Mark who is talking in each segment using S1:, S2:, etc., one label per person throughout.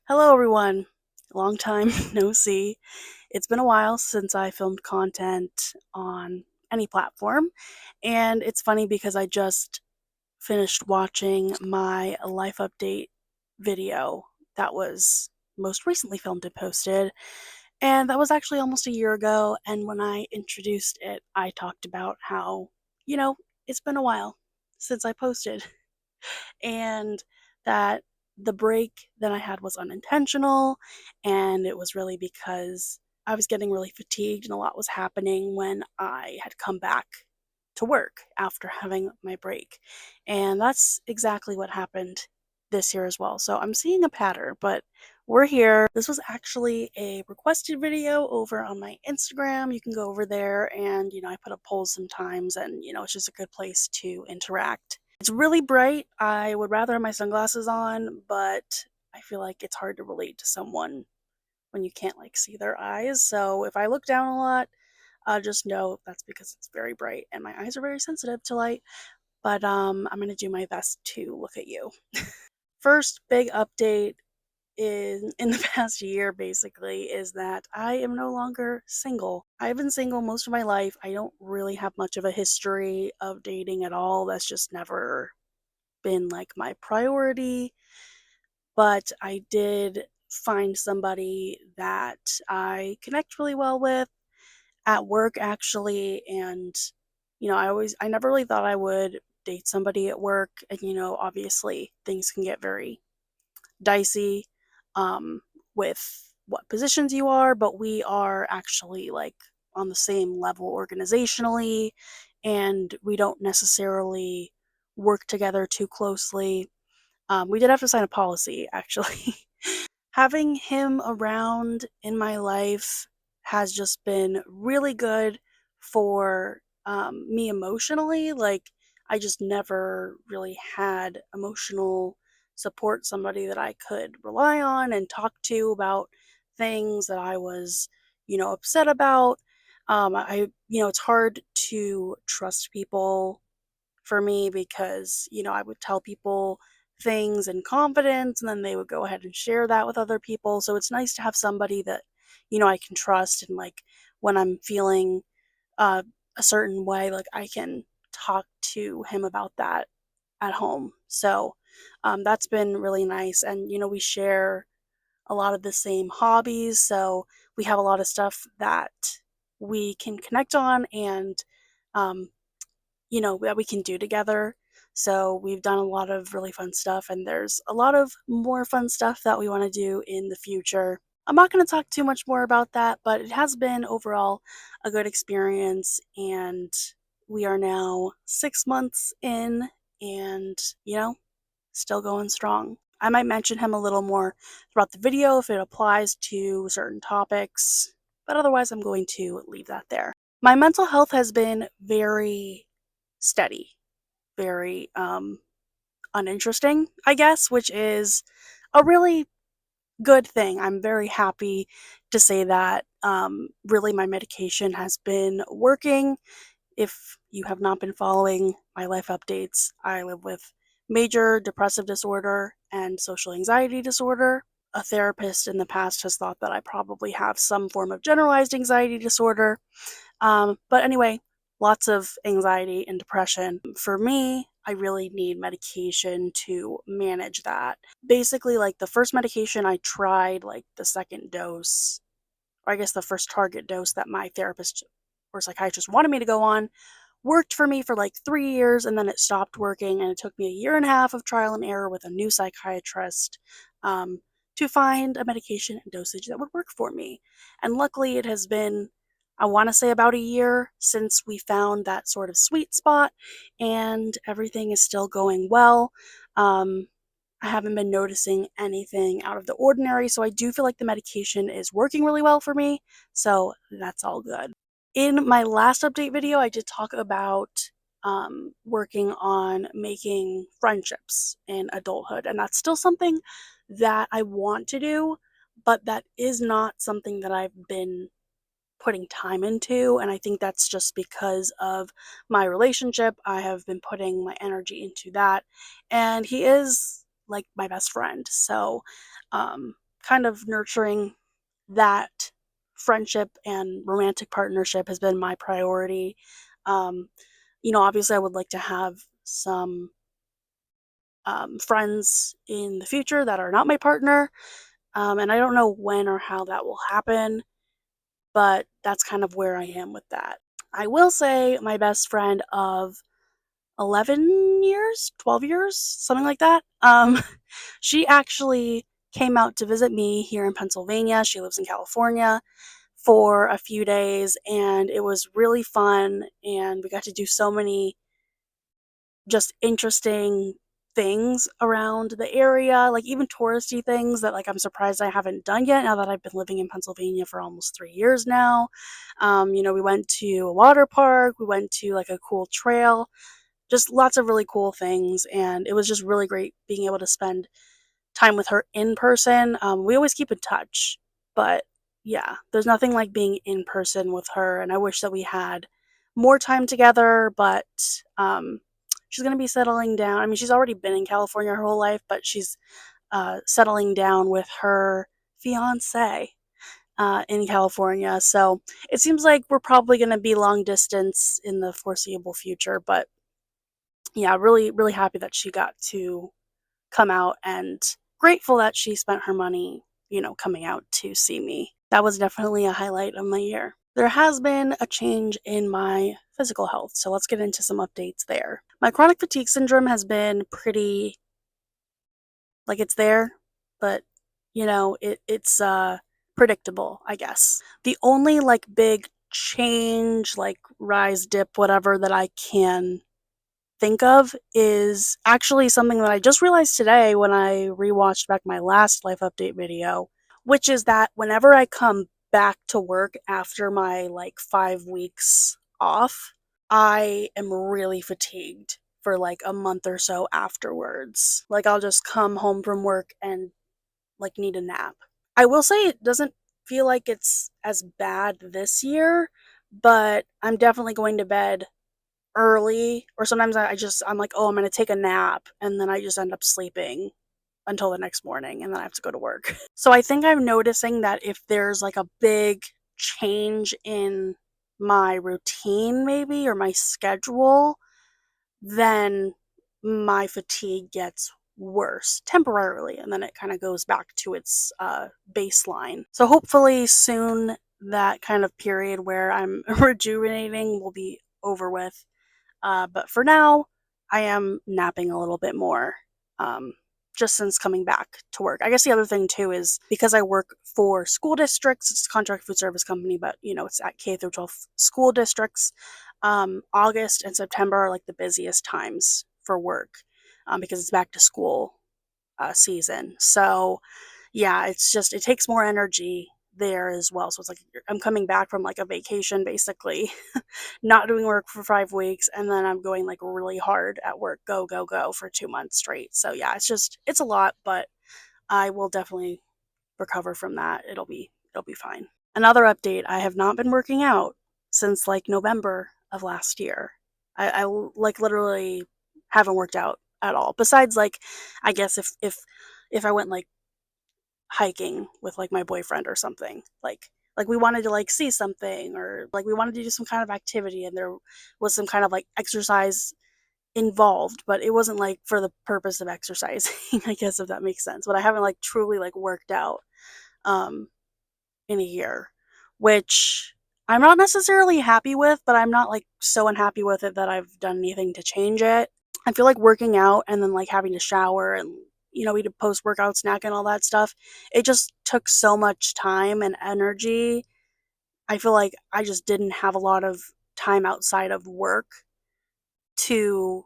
S1: Hello, everyone. Long time no see. It's been a while since I filmed content on any platform, and it's funny because I just finished watching my life update video that was most recently filmed and posted, and that was actually almost a year ago. And when I introduced it, I talked about how, you know, it's been a while since I posted and that the break that I had was unintentional, and it was really because I was getting really fatigued and a lot was happening when I had come back to work after having my break. And that's exactly what happened this year as well. So I'm seeing a pattern, but we're here. This was actually a requested video over on my Instagram. You can go over there and, I put up polls sometimes and, it's just a good place to interact. It's really bright. I would rather have my sunglasses on, but I feel like it's hard to relate to someone when you can't see their eyes. So if I look down a lot, just know that's because it's very bright and my eyes are very sensitive to light. But I'm gonna do my best to look at you. First big update in the past year basically is that I am no longer single. I've been single most of my life. I don't really have much of a history of dating at all. That's just never been my priority, but I did find somebody that I connect really well with at work actually. And I never really thought I would date somebody at work, and obviously things can get very dicey um with what positions you are, but we are actually on the same level organizationally, and we don't necessarily work together too closely. We did have to sign a policy, actually. Having him around in my life has just been really good for me emotionally. I just never really had emotional support, somebody that I could rely on and talk to about things that I was, upset about. It's hard to trust people for me because, I would tell people things in confidence and then they would go ahead and share that with other people. So it's nice to have somebody that, I can trust, and when I'm feeling uh, a certain way, I can talk to him about that at home. So that's been really nice. And, we share a lot of the same hobbies. So we have a lot of stuff that we can connect on and um, that we can do together. So we've done a lot of really fun stuff, and there's a lot of more fun stuff that we want to do in the future. I'm not going to talk too much more about that, but it has been overall a good experience, and we are now 6 months in, and still going strong. I might mention him a little more throughout the video if it applies to certain topics, but otherwise, I'm going to leave that there. My mental health has been very steady, very uninteresting, I guess, which is a really good thing. I'm very happy to say that. Really, my medication has been working. If you have not been following my life updates, I live with major depressive disorder and social anxiety disorder. A therapist in the past has thought that I probably have some form of generalized anxiety disorder. But anyway, lots of anxiety and depression. For me, I really need medication to manage that. Basically, the first medication I tried, the second dose, or I guess the first target dose that my therapist or psychiatrist wanted me to go on, worked for me for 3 years, and then it stopped working. And it took me a year and a half of trial and error with a new psychiatrist to find a medication and dosage that would work for me. And luckily, it has been, I want to say, about a year since we found that sort of sweet spot, and everything is still going well. I haven't been noticing anything out of the ordinary, so I do feel like the medication is working really well for me, so that's all good. In my last update video, I did talk about working on making friendships in adulthood, and that's still something that I want to do, but that is not something that I've been putting time into, and I think that's just because of my relationship. I have been putting my energy into that, and he is like my best friend. So, kind of nurturing that friendship and romantic partnership has been my priority. Um, Obviously, I would like to have some friends in the future that are not my partner, and I don't know when or how that will happen, but that's kind of where I am with that. I will say my best friend of 11 years, 12 years, something like that. She actually came out to visit me here in Pennsylvania. She lives in California for a few days, and it was really fun. And we got to do so many just interesting things around the area, like even touristy things that like I'm surprised I haven't done yet now that I've been living in Pennsylvania for almost 3 years now. We went to a water park, we went to like a cool trail, just lots of really cool things, and it was just really great being able to spend time with her in person. We always keep in touch, but yeah, there's nothing like being in person with her, and I wish that we had more time together, but she's going to be settling down. I mean, she's already been in California her whole life, but she's settling down with her fiance in California. So it seems like we're probably going to be long distance in the foreseeable future, but yeah, really, really happy that she got to come out and grateful that she spent her money, coming out to see me. That was definitely a highlight of my year. There has been a change in my physical health, so let's get into some updates there. My chronic fatigue syndrome has been pretty, like, it's there, but it's predictable, I guess. The only like big change, like rise, dip, whatever that I can think of is actually something that I just realized today when I rewatched back my last life update video, which is that whenever I come back to work after my like 5 weeks off, I am really fatigued for like a month or so afterwards. Like I'll just come home from work and like need a nap. I will say it doesn't feel like it's as bad this year, but I'm definitely going to bed early, or sometimes I'm like, oh, I'm gonna take a nap, and then I just end up sleeping until the next morning, and then I have to go to work. So I think I'm noticing that if there's like a big change in my routine, maybe, or my schedule, then my fatigue gets worse temporarily, and then it kind of goes back to its baseline. So hopefully soon that kind of period where I'm rejuvenating will be over with. But for now, I am napping a little bit more, just since coming back to work. I guess the other thing too is because I work for school districts, it's a contract food service company, but it's at K through 12 school districts. August and September are like the busiest times for work, because it's back to school season. So yeah, it takes more energy there as well. So it's like I'm coming back from like a vacation basically, not doing work for 5 weeks, and then I'm going like really hard at work, go, go, go for 2 months straight. So yeah, it's a lot, but I will definitely recover from that. It'll be fine. Another update, I have not been working out since like November of last year. I like literally haven't worked out at all. Besides like I guess if I went like hiking with like my boyfriend or something, like we wanted to like see something, or like we wanted to do some kind of activity and there was some kind of like exercise involved, but it wasn't like for the purpose of exercising. I guess, if that makes sense. But I haven't like truly like worked out um in a year, which I'm not necessarily happy with, but I'm not like so unhappy with it that I've done anything to change it. I feel like working out and then like having to shower and eat a post workout snack and all that stuff, it just took so much time and energy. I feel like I just didn't have a lot of time outside of work to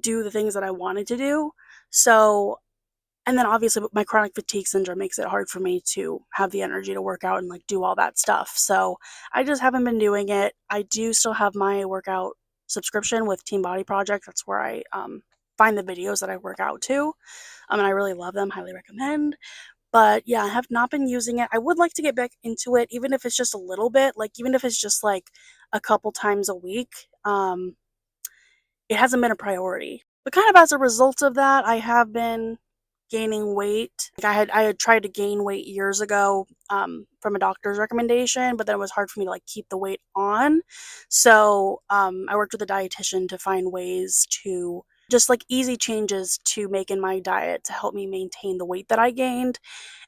S1: do the things that I wanted to do. So, and then obviously my chronic fatigue syndrome makes it hard for me to have the energy to work out and like do all that stuff. So I just haven't been doing it. I do still have my workout subscription with Team Body Project. That's where I find the videos that I work out to. And I really love them, highly recommend. But yeah, I have not been using it. I would like to get back into it, even if it's just a little bit, like even if it's just like a couple times a week. It hasn't been a priority. But kind of as a result of that, I have been gaining weight. Like I had tried to gain weight years ago from a doctor's recommendation, but then it was hard for me to like keep the weight on. So I worked with a dietitian to find ways to just like easy changes to make in my diet to help me maintain the weight that I gained.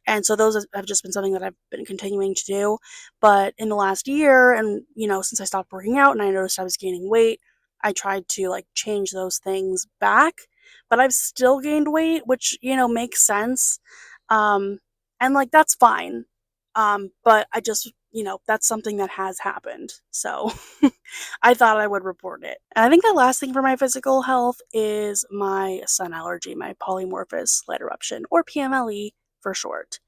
S1: And so those have just been something that I've been continuing to do. But in the last year, and since I stopped working out and I noticed I was gaining weight, I tried to like change those things back. But I've still gained weight, which makes sense. Um, and like that's fine. But I just that's something that has happened. So I thought I would report it. And I think the last thing for my physical health is my sun allergy, my polymorphous light eruption, or PMLE for short.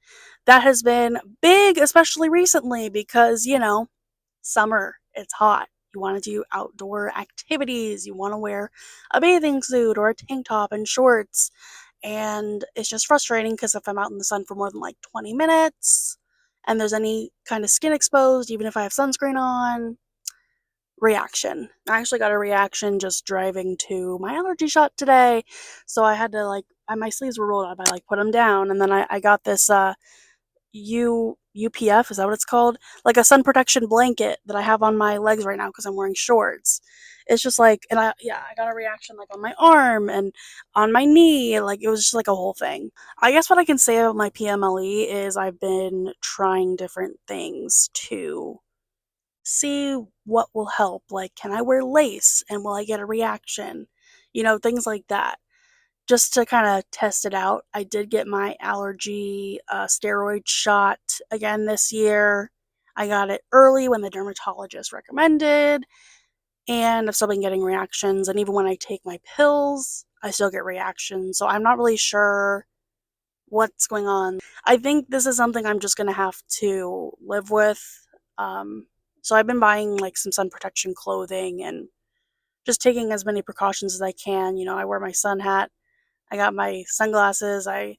S1: That has been big, especially recently, because, summer, it's hot. You want to do outdoor activities. You want to wear a bathing suit or a tank top and shorts. And it's just frustrating because if I'm out in the sun for more than like 20 minutes and there's any kind of skin exposed, even if I have sunscreen on, reaction. I actually got a reaction just driving to my allergy shot today. So I had to like, my sleeves were rolled up. I like put them down. And then I got this UPF, is that what it's called? Like a sun protection blanket that I have on my legs right now because I'm wearing shorts. It's just like, and I got a reaction like on my arm and on my knee. Like it was just like a whole thing. I guess what I can say about my PMLE is I've been trying different things to see what will help. Like, can I wear lace and will I get a reaction? Things like that. Just to kind of test it out. I did get my allergy steroid shot again this year. I got it early when the dermatologist recommended, and I've still been getting reactions. And even when I take my pills, I still get reactions. So I'm not really sure what's going on. I think this is something I'm just going to have to live with. So I've been buying like some sun protection clothing and just taking as many precautions as I can. I wear my sun hat. I got my sunglasses. I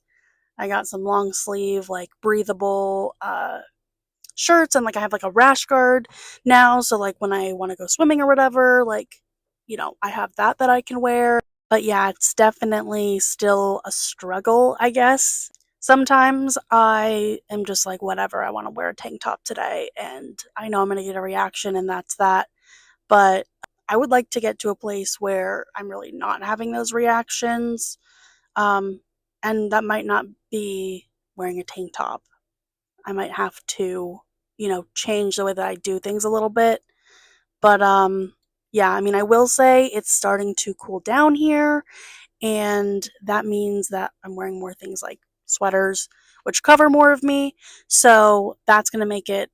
S1: got some long sleeve, like breathable shirts, and like I have like a rash guard now. So like when I want to go swimming or whatever, like I have that I can wear. But yeah, it's definitely still a struggle, I guess. Sometimes I am just like, whatever, I want to wear a tank top today, and I know I'm going to get a reaction, and that's that. But I would like to get to a place where I'm really not having those reactions. And that might not be wearing a tank top. I might have to, change the way that I do things a little bit. But yeah, I mean, I will say it's starting to cool down here, and that means that I'm wearing more things like sweaters, which cover more of me. So that's going to make it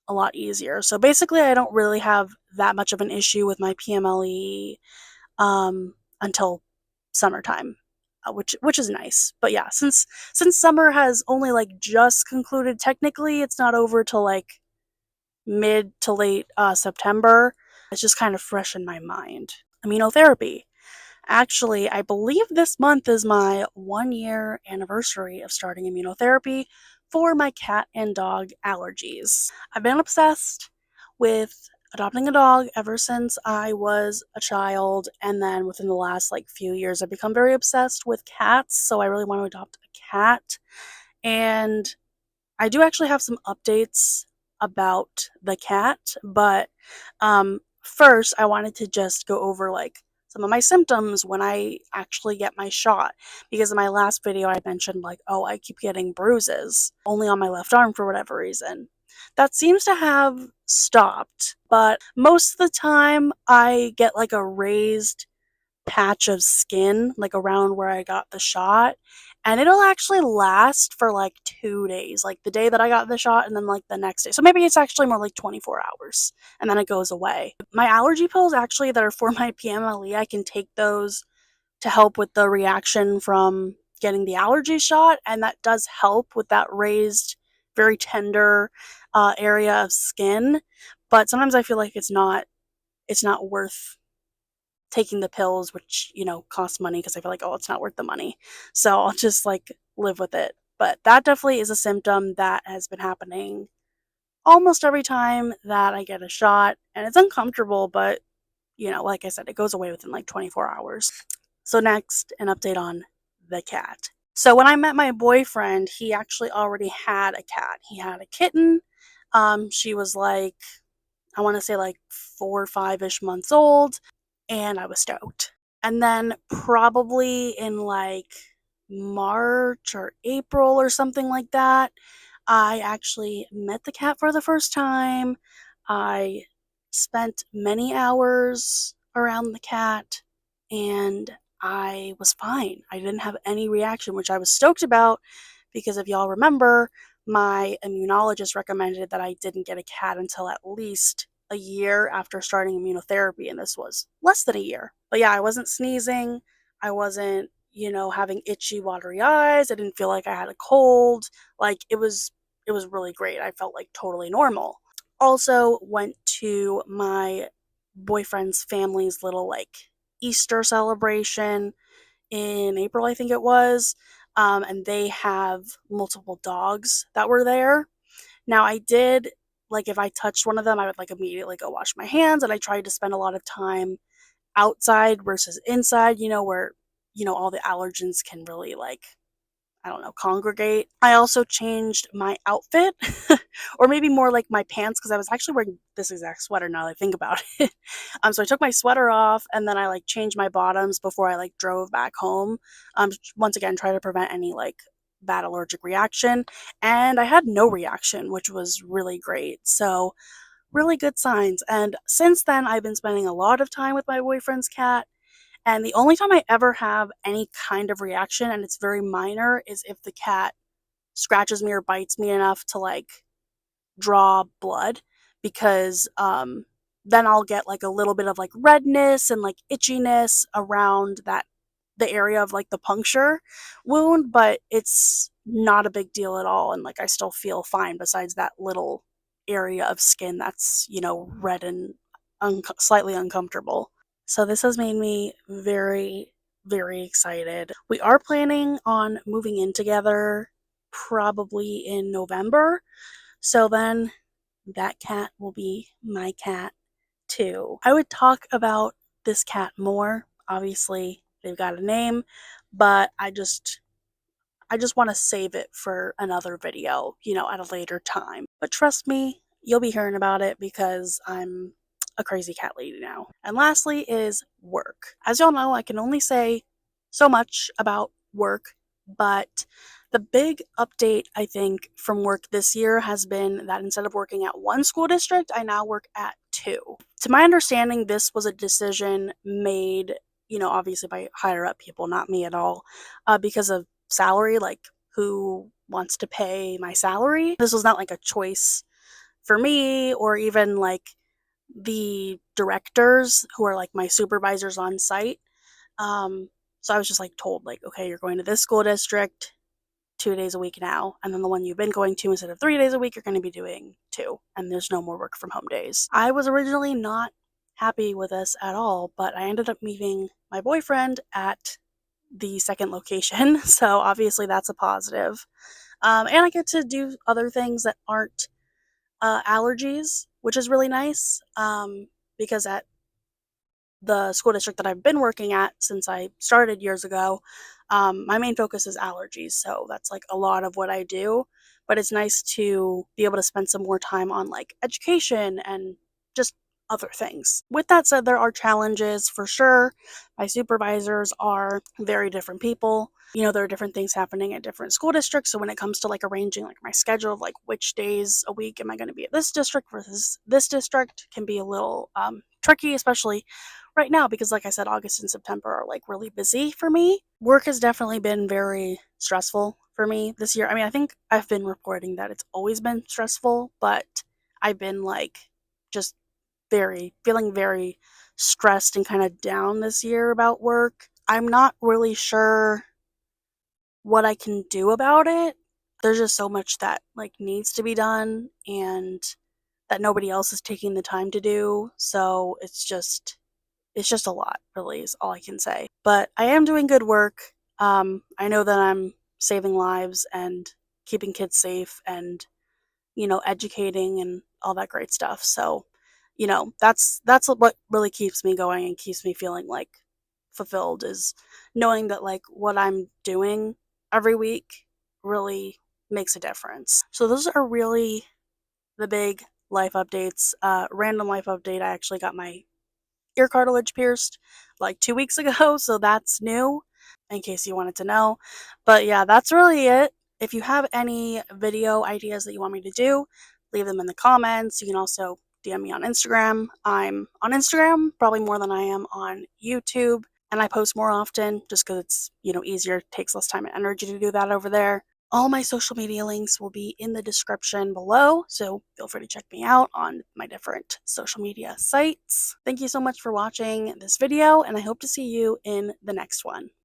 S1: a lot easier. So basically, I don't really have that much of an issue with my PMLE until summertime, which is nice. But yeah, since summer has only like just concluded, technically it's not over till like mid to late September. It's just kind of fresh in my mind. Immunotherapy. Actually, I believe this month is my 1 year anniversary of starting immunotherapy for my cat and dog allergies. I've been obsessed with adopting a dog ever since I was a child, and then within the last like few years I've become very obsessed with cats, so I really want to adopt a cat. And I do actually have some updates about the cat, but first I wanted to just go over like some of my symptoms when I actually get my shot, because in my last video I mentioned like, oh, I keep getting bruises only on my left arm for whatever reason. That seems to have stopped, but most of the time I get like a raised patch of skin like around where I got the shot, and it'll actually last for like 2 days, like the day that I got the shot and then like the next day. So maybe it's actually more like 24 hours and then it goes away. My allergy pills actually that are for my PMLE, I can take those to help with the reaction from getting the allergy shot, and that does help with that raised, very tender area of skin. But sometimes I feel like it's not worth taking the pills, which, cost money, because I feel like, oh, it's not worth the money. So I'll just like live with it. But that definitely is a symptom that has been happening almost every time that I get a shot. And it's uncomfortable, but, like I said, it goes away within like 24 hours. So next, an update on the cat. So when I met my boyfriend, he actually already had a cat. He had a kitten. She was like, I want to say like 4 or 5-ish months old, and I was stoked. And then probably in like March or April or something like that, I actually met the cat for the first time. I spent many hours around the cat, and I was fine. I didn't have any reaction, which I was stoked about because if y'all remember, my immunologist recommended that I didn't get a cat until at least a year after starting immunotherapy, and this was less than a year. But yeah, I wasn't sneezing. I wasn't, having itchy, watery eyes. I didn't feel like I had a cold. Like it was really great. I felt like totally normal. Also went to my boyfriend's family's little like Easter celebration in April, I think it was. And they have multiple dogs that were there. Now, I did, like, if I touched one of them, I would, like, immediately go wash my hands, and I tried to spend a lot of time outside versus inside, where, all the allergens can really, like, I don't know, congregate. I also changed my outfit, or maybe more like my pants, because I was actually wearing this exact sweater now that I think about it. So I took my sweater off, and then I like changed my bottoms before I like drove back home. Once again, try to prevent any like bad allergic reaction, and I had no reaction, which was really great. So really good signs. And since then, I've been spending a lot of time with my boyfriend's cat, and the only time I ever have any kind of reaction, and it's very minor, is if the cat scratches me or bites me enough to like draw blood, because then I'll get like a little bit of like redness and like itchiness around the area of like the puncture wound, but it's not a big deal at all, and like I still feel fine besides that little area of skin that's, red and slightly uncomfortable. So this has made me very, very excited. We are planning on moving in together probably in November. So then that cat will be my cat too. I would talk about this cat more. Obviously, they've got a name, but I just want to save it for another video, at a later time. But trust me, you'll be hearing about it because I'm a crazy cat lady now. And lastly is work. As y'all know, I can only say so much about work, but the big update, I think, from work this year has been that instead of working at one school district, I now work at two. To my understanding, this was a decision made, obviously by higher up people, not me at all, because of salary, like who wants to pay my salary. This was not like a choice for me or even like the directors who are like my supervisors on site. So I was just like told like, okay, you're going to this school district 2 days a week now, and then the one you've been going to, instead of 3 days a week, you're going to be doing two, and there's no more work from home days. I was originally not happy with this at all, but I ended up meeting my boyfriend at the second location, so obviously that's a positive. And I get to do other things that aren't allergies, which is really nice, because at the school district that I've been working at since I started years ago, my main focus is allergies. So that's like a lot of what I do. But it's nice to be able to spend some more time on like education and just other things. With that said, there are challenges for sure. My supervisors are very different people. There are different things happening at different school districts. So when it comes to like arranging like my schedule of like which days a week am I going to be at this district versus this district can be a little tricky, especially right now, because like I said, August and September are like really busy for me. Work has definitely been very stressful for me this year. I mean, I think I've been reporting that it's always been stressful, but I've been like just feeling very stressed and kind of down this year about work. I'm not really sure what I can do about it. There's just so much that like needs to be done and that nobody else is taking the time to do. So it's just a lot, really, is all I can say. But I am doing good work. I know that I'm saving lives and keeping kids safe and, educating and all that great stuff. So, that's what really keeps me going and keeps me feeling like fulfilled, is knowing that like what I'm doing every week really makes a difference. So those are really the big life updates. Random life update, I actually got my ear cartilage pierced like 2 weeks ago, so that's new in case you wanted to know. But yeah, that's really it. If you have any video ideas that you want me to do, leave them in the comments. You can also DM me on Instagram. I'm on Instagram probably more than I am on YouTube, and I post more often just because it's, easier, takes less time and energy to do that over there. All my social media links will be in the description below, so feel free to check me out on my different social media sites. Thank you so much for watching this video, and I hope to see you in the next one.